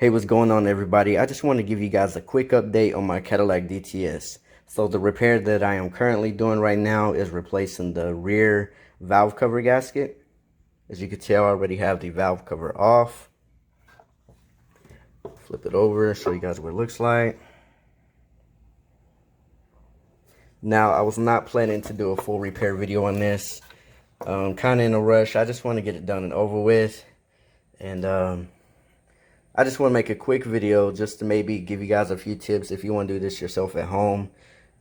Hey, what's going on, everybody? I just want to give you guys a quick update on my Cadillac DTS. So the repair that I am currently doing right now is replacing the rear valve cover gasket. As you can tell, I already have the valve cover off. Flip it over, show you guys what it looks like. Now, I was not planning to do a full repair video on this. Kind of in a rush. I just want to get it done and over with. And I just want to make a quick video just to maybe give you guys a few tips if you want to do this yourself at home.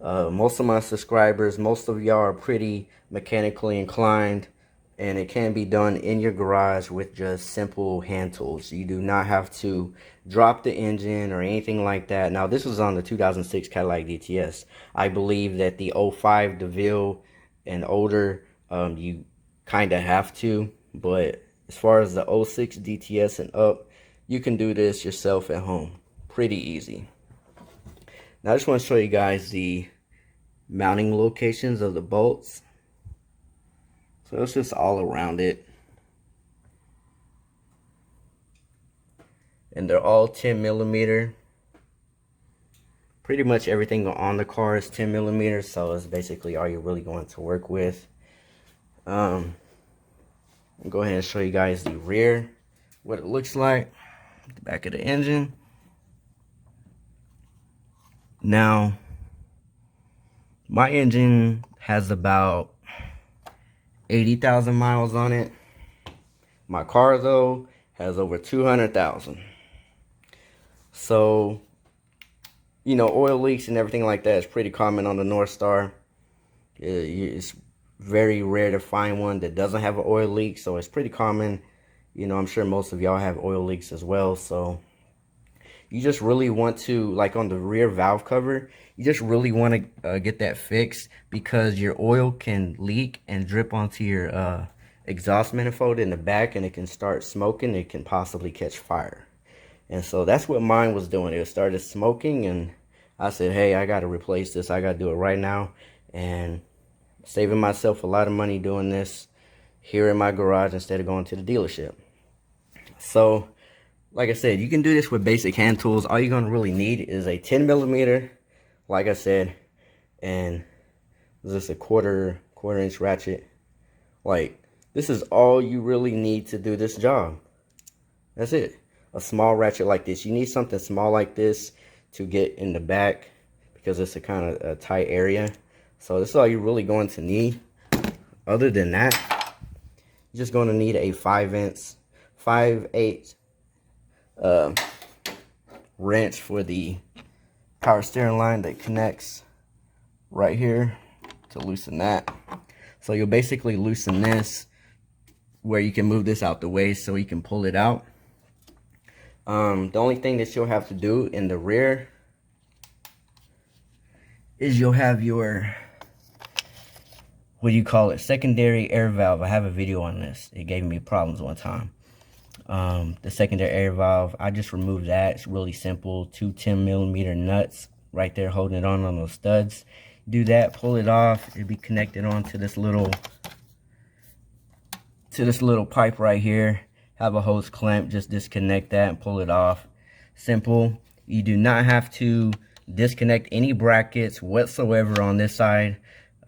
Most of my subscribers, most of y'all are pretty mechanically inclined, and it can be done in your garage with just simple hand tools. You do not have to drop the engine or anything like that. Now, this was on the 2006 Cadillac DTS. I believe that the 05 DeVille and older, you kind of have to, but as far as the 06 DTS and up, you can do this yourself at home. Pretty easy. Now I just want to show you guys the mounting locations of the bolts. So it's just all around it. And they're all 10mm. Pretty much everything on the car is 10mm, so it's basically all you're really going to work with. I'll go ahead and show you guys the rear, what it looks like. The back of the engine. Now, my engine has about 80,000 miles on it. My car, though, has over 200,000. So, you know, oil leaks and everything like that is pretty common on the North Star. It's very rare to find one that doesn't have an oil leak, so it's pretty common. You know, I'm sure most of y'all have oil leaks as well, so you just really want to, like on the rear valve cover, you just really want to get that fixed, because your oil can leak and drip onto your exhaust manifold in the back, and it can start smoking. It can possibly catch fire. And so that's what mine was doing. It started smoking, and I said, hey, I got to replace this. I got to do it right now. And saving myself a lot of money doing this here in my garage instead of going to the dealership. So, like I said, you can do this with basic hand tools. All you're going to really need is a 10mm, like I said, and this is a quarter inch ratchet. Like, this is all you really need to do this job. That's it. A small ratchet like this. You need something small like this to get in the back, because it's a kind of a tight area. So this is all you're really going to need. Other than that, you're just going to need a 5/8 wrench for the power steering line that connects right here to loosen that. So you'll basically loosen this where you can move this out the way so you can pull it out. The only thing that you'll have to do in the rear is you'll have your, what do you call it, secondary air valve. I have a video on this. It gave me problems one time. The secondary air valve, I just removed that. It's really simple. 2 10mm nuts right there holding it on those studs. Do that, pull it off. It'll be connected onto this little pipe right here. Have a hose clamp, just disconnect that and pull it off. Simple. You do not have to disconnect any brackets whatsoever on this side.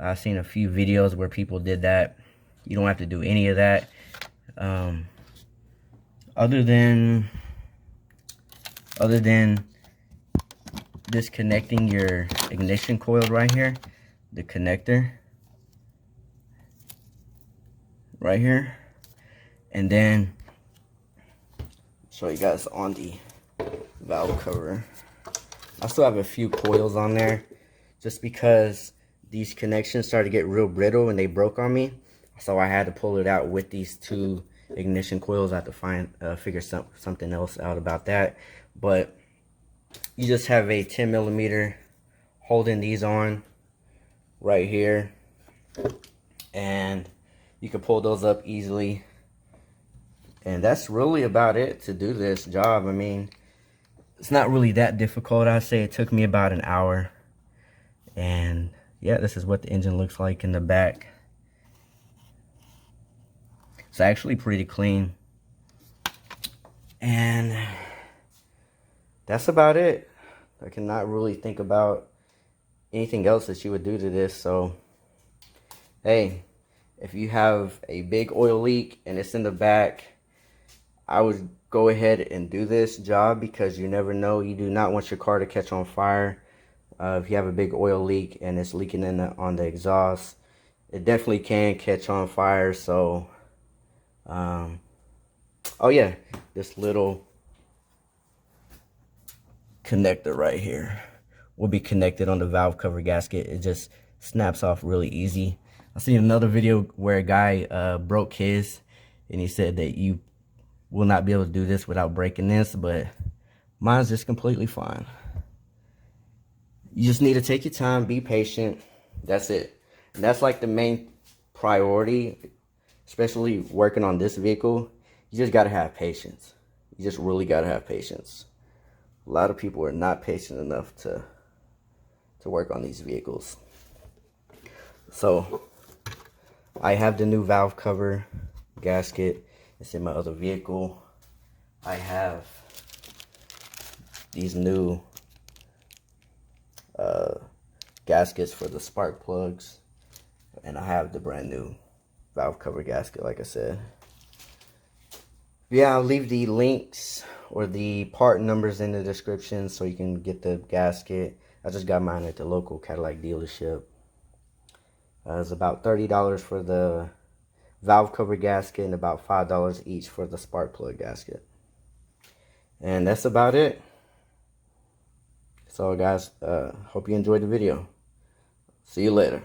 I've seen a few videos where people did that. You don't have to do any of that. Other than disconnecting your ignition coil right here, the connector right here, and then show you guys on the valve cover. I still have a few coils on there just because these connections started to get real brittle and they broke on me, so I had to pull it out with these two ignition coils. I have to figure something else out about that. But you just have a 10mm holding these on right here, and you can pull those up easily. And that's really about it to do this job. I mean, it's not really that difficult. I'd say it took me about an hour. And yeah, this is what the engine looks like in the back. It's actually pretty clean. And that's about it. I cannot really think about anything else that you would do to this. So, hey, if you have a big oil leak and it's in the back, I would go ahead and do this job because you never know. You do not want your car to catch on fire. If you have a big oil leak and it's leaking on the exhaust, it definitely can catch on fire. So, oh yeah, this little connector right here will be connected on the valve cover gasket. It just snaps off really easy. I seen another video where a guy broke his, and he said that you will not be able to do this without breaking this, but mine's just completely fine. You just need to take your time, be patient. That's it. And that's like the main priority, especially working on this vehicle. You just gotta have patience. You just really gotta have patience. A lot of people are not patient enough to work on these vehicles. So I have the new valve cover gasket. It's in my other vehicle. I have these new gaskets for the spark plugs, and I have the brand new valve cover gasket, like I said. Yeah, I'll leave the links or the part numbers in the description so you can get the gasket. I just got mine at the local Cadillac dealership. It's about $30 for the valve cover gasket and about $5 each for the spark plug gasket. And that's about it. So guys, hope you enjoyed the video. See you later.